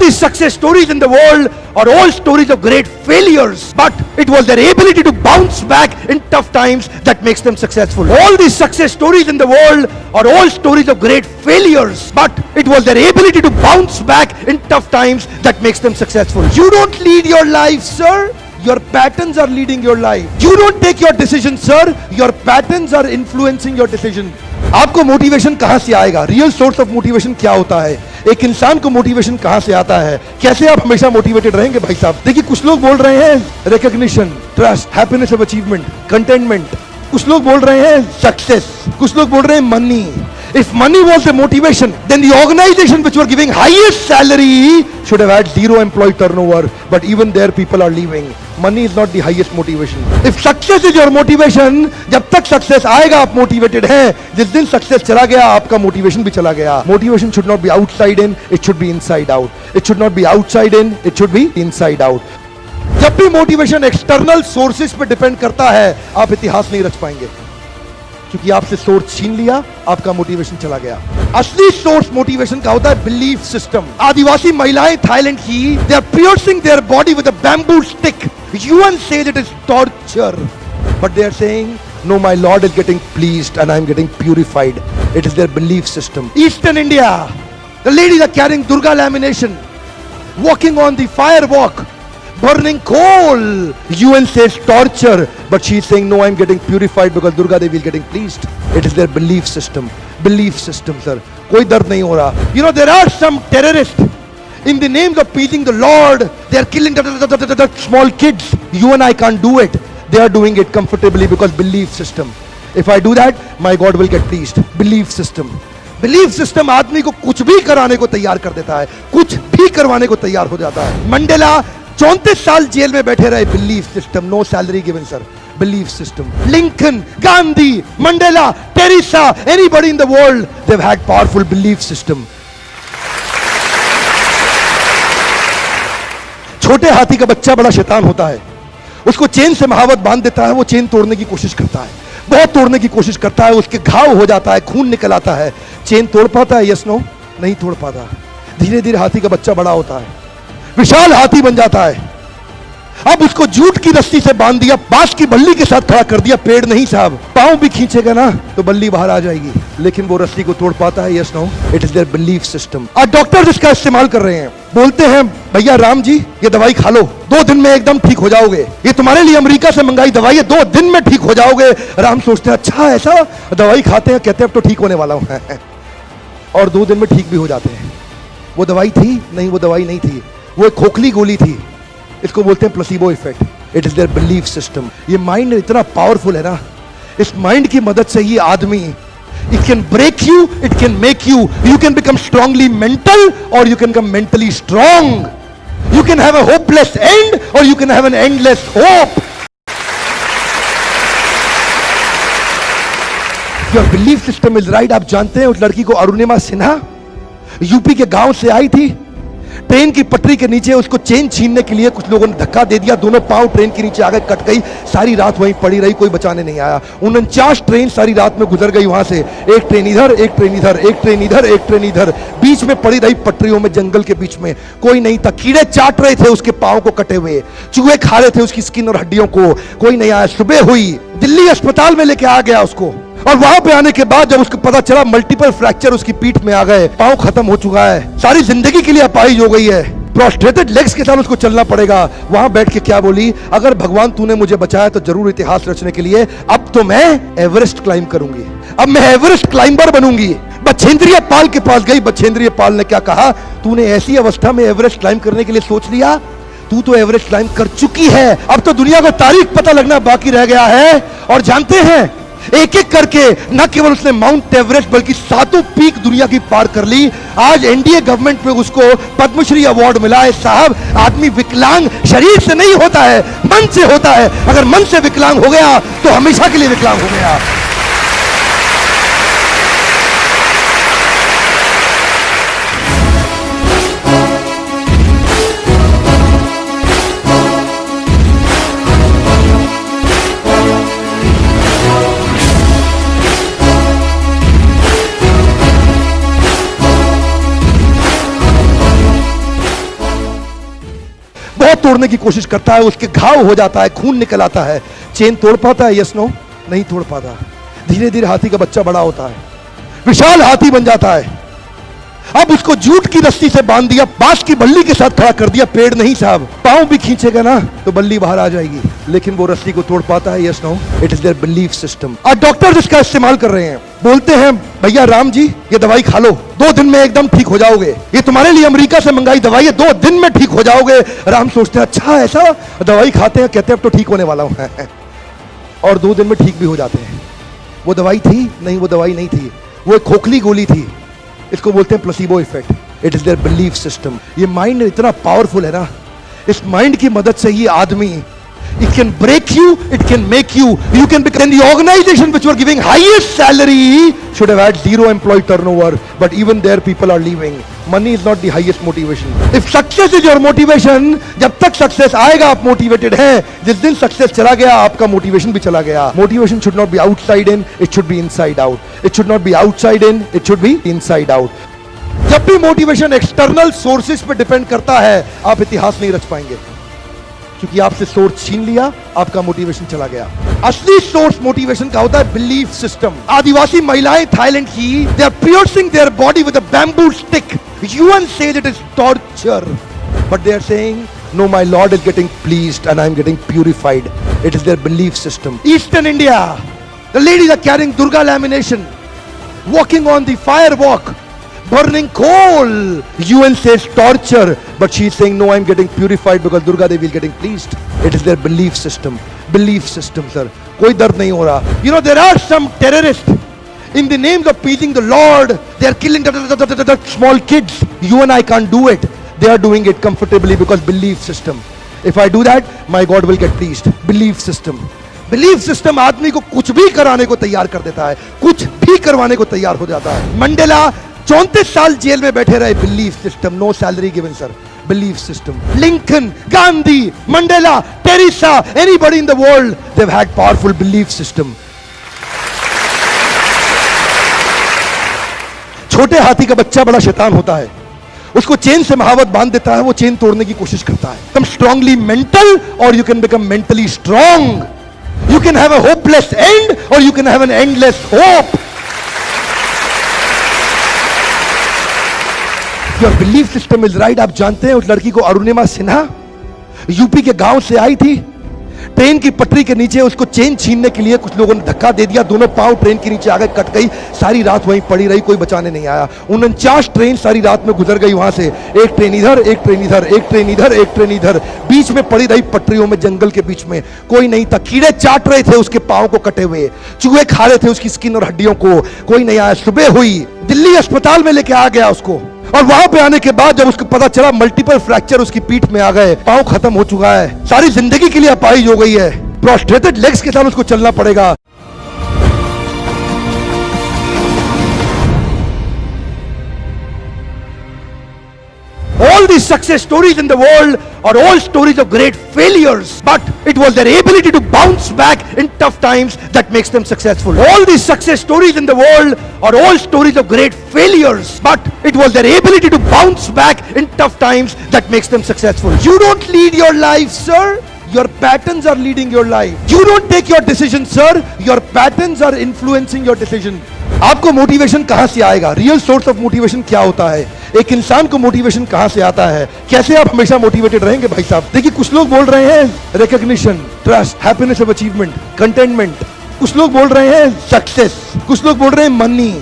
the success stories in the world are all stories of great failures, but it was their ability to bounce back in tough times that makes them successful. All the success stories in the world are all stories of great failures, but it was their ability to bounce back in tough times that makes them successful. You don't lead your life, sir. Your patterns are leading your life. You don't take your decision, sir. Your patterns are influencing your decision. आपको motivation कहां से आएगा? Real source of motivation क्या होता है? एक इंसान को मोटिवेशन कहां से आता है? कैसे आप हमेशा मोटिवेटेड रहेंगे भाई साहब? देखिए, कुछ लोग बोल रहे हैं recognition, trust, happiness of achievement, containment. कुछ लोग बोल रहे हैं सक्सेस, कुछ लोग बोल रहे हैं money. If money was the motivation, then the organization which were giving highest salary should have had zero employee turnover, but even there people are leaving. Money is not the highest motivation. If success is your motivation, जब तक success आएगा आप motivated हैं, जिस दिन success चला गया आपका motivation भी चला गया. Motivation should not be outside in, it should be inside out. It should not be outside in, it should be inside out. जब भी motivation external sources पे depend करता है, आप इतिहास नहीं रच पाएंगे, क्योंकि आपसे सोर्स छीन लिया, आपका मोटिवेशन चला गया. असली सोर्स मोटिवेशन का होता है बिलीफ सिस्टम. आदिवासी महिलाएं थाईलैंड की, they are piercing their body with a bamboo stick. UN says it is torture, but they are saying no, my Lord is getting pleased and I am getting purified. It is their belief system. Eastern India, the ladies are carrying Durga lamination, walking on the fire walk, burning coal. UN says torture, but she is saying no, I am getting purified because Durga Devi is getting pleased. It is their belief system. Belief system, sir. कोई दर्द नहीं हो रहा. You know, there are some terrorists in the names of pleasing the Lord. They are killing the small kids. You and I can't do it. They are doing it comfortably because belief system. If I do that, my God will get pleased. Belief system. Belief system आदमी को कुछ भी कराने को तैयार कर देता है, कुछ भी करवाने को तैयार हो जाता है. मंडेला 34 साल जेल में बैठे रहे. Belief system. No salary given sir. Belief system. Lincoln, Gandhi, Mandela, Teresa, anybody in the world, they have had powerful belief system. छोटे हाथी का बच्चा बड़ा शैतान होता है. उसको चेन से महावत बांध देता है, वो चेन तोड़ने की कोशिश करता है, बहुत तोड़ने की कोशिश करता है, उसके घाव हो जाता है, खून निकल आता है. चेन तोड़ पाता है? यस नो, नहीं तोड़ पाता. धीरे धीरे हाथी का बच्चा बड़ा होता है, विशाल हाथी बन जाता है. अब उसको जूट की रस्सी से बांध दिया, बांस की बल्ली के साथ खड़ा कर दिया. पेड़ नहीं साहब, पांव भी खींचेगा ना तो बल्ली बाहर आ जाएगी, लेकिन वो रस्सी को तोड़ पाता है? Yes no. It is their belief system. आज डॉक्टर इसका इस्तेमाल कर रहे हैं. बोलते हैं भैया राम जी ये दवाई खा लो, 2 दिन में एकदम ठीक हो जाओगे. ये तुम्हारे लिए अमेरिका से मंगाई दवाई है, 2 दिन में ठीक हो जाओगे. राम सोचते हैं अच्छा ऐसा, दवाई खाते हैं, कहते हैं अब तो ठीक होने वाला हूं और 2 दिन में ठीक भी हो जाते हैं. वो दवाई थी? नहीं, वो दवाई नहीं थी, वो एक खोखली गोली थी. इसको बोलते हैं placebo effect. It is their belief system. ये माइंड इतना पावरफुल है ना, इस माइंड की मदद से ये आदमी, it can break you, it can make you. You can become strongly mental or you can become mentally strong. You can have a hopeless end or you can have an endless hope. Your belief system is right. आप जानते हैं उस लड़की को Arunima Sinha UP के गांव से आई थी. ट्रेन की पटरी के नीचे उसको चेन छीनने के लिए कुछ लोगों ने धक्का दे दिया, दोनों पांव ट्रेन के नीचे आ गए, कट गई. सारी रात वहीं पड़ी रही, कोई बचाने नहीं आया. 49 ट्रेन सारी रात में गुजर गई वहां से. एक ट्रेन इधर, एक ट्रेन इधर, एक ट्रेन इधर, एक ट्रेन इधर, बीच में पड़ी रही पटरियों में, जंगल के बीच में. कोई नहीं था. कीड़े चाट रहे थे उसके पांव को कटे हुए, चूहे खा रहे थे उसकी स्किन और हड्डियों को. कोई नहीं आया. सुबह हुई, दिल्ली अस्पताल में लेके आ गया उसको, और वहां पे आने के बाद जब उसको पता चला मल्टीपल फ्रैक्चर उसकी पीठ में आ गए, पांव खत्म हो चुका है, सारी जिंदगी के लिए अपाहिज हो गई है, प्रोस्ट्रेटेड लेग्स के साथ उसको चलना पड़ेगा. वहां बैठ के क्या बोली? अगर भगवान तूने मुझे बचाया तो जरूर इतिहास रचने के लिए अब तो मैं एवरेस्ट क्लाइम करूंगी, अब मैं एवरेस्ट क्लाइंबर बनूंगी. बछेंद्रिय पाल के पास गई. बछेंद्रिय पाल ने क्या कहा? तूने ऐसी अवस्था में एवरेस्ट क्लाइम करने के लिए सोच लिया? तू तो एवरेस्ट क्लाइम कर चुकी है, अब तो दुनिया को तारीख पता लगना बाकी रह गया है. और जानते हैं एक एक करके न केवल उसने माउंट एवरेस्ट बल्कि 7 पीक दुनिया की पार कर ली. आज एनडीए गवर्नमेंट में उसको पद्मश्री अवार्ड मिला है. साहब, आदमी विकलांग शरीर से नहीं होता है, मन से होता है. अगर मन से विकलांग हो गया तो हमेशा के लिए विकलांग हो गया. बहुत तोड़ने की कोशिश करता है, उसके घाव हो जाता है, खून निकल आता है। चेन तोड़ पाता है? यस नो, नहीं तोड़ पाता। धीरे धीरे हाथी का बच्चा बड़ा होता है, विशाल हाथी बन जाता है। अब उसको जूट की रस्सी से बांध दिया, बांस की बल्ली के साथ खड़ा कर दिया। पेड़ नहीं साहब, पांव भी खींचेगा ना तो बल्ली बाहर आ जाएगी, लेकिन वो रस्सी को तोड़ पाता है? Yes no, it is their belief system. आज डॉक्टर इसका इस्तेमाल कर रहे हैं, बोलते हैं भैया राम जी ये दवाई खा लो, 2 दिन में एकदम ठीक हो जाओगे, ये तुम्हारे लिए अमेरिका से मंगाई दवाई है, 2 दिन में ठीक हो जाओगे। राम सोचते हैं अच्छा ऐसा, दवाई खाते हैं, कहते हैं अब तो ठीक होने वाला हूं और 2 दिन में ठीक भी हो जाते हैं। वो दवाई थी? नहीं, वो दवाई नहीं थी, वो एक खोखली गोली थी। इसको बोलते हैं placebo effect. It is their belief system. ये माइंड इतना पावरफुल है ना, इस माइंड की मदद से ये आदमी, it can break you, it can make you. You can become the organization which were giving highest salary should have had 0 employee turnover, but even there people are leaving. Money is not the highest motivation. If success is your motivation, जब तक success आएगा आप motivated हैं, जिस दिन success चला गया आपका मोटिवेशन भी चला गया। Motivation should not be outside in, it should be inside out. It should not be outside in, it should be inside out. जब भी मोटिवेशन एक्सटर्नल सोर्सेस पे डिपेंड करता है, आप इतिहास नहीं रच पाएंगे, क्योंकि आपसे सोर्स छीन लिया, आपका मोटिवेशन चला गया। असली सोर्स मोटिवेशन का होता है बिलीफ सिस्टम। आदिवासी महिलाएं थाईलैंड की, they are piercing their body with a bamboo stick. UN says it is torture, but they are saying no, my Lord is getting pleased and I am getting purified. It is their belief system. Eastern India, the ladies are carrying Durga lamination, walking on the firewalk, burning coal. UN says torture, but she is saying no, I'm getting purified because Durga Devi is getting pleased. It is their belief system. Belief system, sir. कोई दर्द नहीं हो रहा. You know, there are some terrorists in the names of pleasing the Lord. They are killing the small kids. You and I can't do it. They are doing it comfortably because belief system. If I do that, my God will get pleased. Belief system. Belief system आदमी को कुछ भी कराने को तैयार कर देता है, कुछ भी करवाने को तैयार हो जाता है। मंडेला 34 साल जेल में बैठे रहे, belief system. No salary given sir, belief system. Lincoln, Gandhi, Mandela, Teresa, anybody in the world, they have had powerful belief system. छोटे हाथी का बच्चा बड़ा शैतान होता है, उसको चेन से महावत बांध देता है, वो चेन तोड़ने की कोशिश करता है। तुम स्ट्रांगली मेंटल और you can become mentally strong. You can have a hopeless end or you can have an endless hope. Your belief system is right. आप जानते हैं उस लड़की को अरुणिमा सिन्हा यूपी के गांव से आई थी, ट्रेन की पटरी के नीचे उसको चेन छीनने के लिए कुछ लोगों ने धक्का दे दिया, दोनों पांव ट्रेन के नीचे आ गए, कट गई, सारी रात वहीं पड़ी रही, कोई बचाने नहीं आया। 49 ट्रेन सारी रात में गुजर गई वहां से, एक ट्रेन इधर, एक ट्रेन इधर, एक ट्रेन इधर, एक ट्रेन इधर, बीच में पड़ी रही पटरियों में, जंगल के बीच में, कोई नहीं था। कीड़े चाट रहे थे उसके पांव को कटे हुए, चूहे खा रहे थे उसकी स्किन और हड्डियों को, कोई नहीं आया। सुबह हुई, दिल्ली अस्पताल में लेके आ गया उसको, और वहां पे आने के बाद जब उसको पता चला मल्टीपल फ्रैक्चर उसकी पीठ में आ गए, पांव खत्म हो चुका है, सारी जिंदगी के लिए अपाहिज हो गई है, प्रोस्ट्रेटेड लेग्स के साथ उसको चलना पड़ेगा। All these success stories in the world are all stories of great failures, but it was their ability to bounce back in tough times that makes them successful. All these success stories in the world are all stories of great failures, but it was their ability to bounce back in tough times that makes them successful. You don't lead your life, sir. Your patterns are leading your life. You don't take your decision, sir. Your patterns are influencing your decision. आपको motivation कहां से आएगा? Real source of motivation क्या होता है? एक इंसान को मोटिवेशन कहां से आता है? कैसे आप हमेशा मोटिवेटेड रहेंगे भाई साहब? देखिए, कुछ लोग बोल रहे हैं recognition, trust, happiness of achievement, containment, कुछ लोग बोल रहे हैं सक्सेस, कुछ लोग बोल रहे हैं money.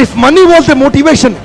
If money was the motivation,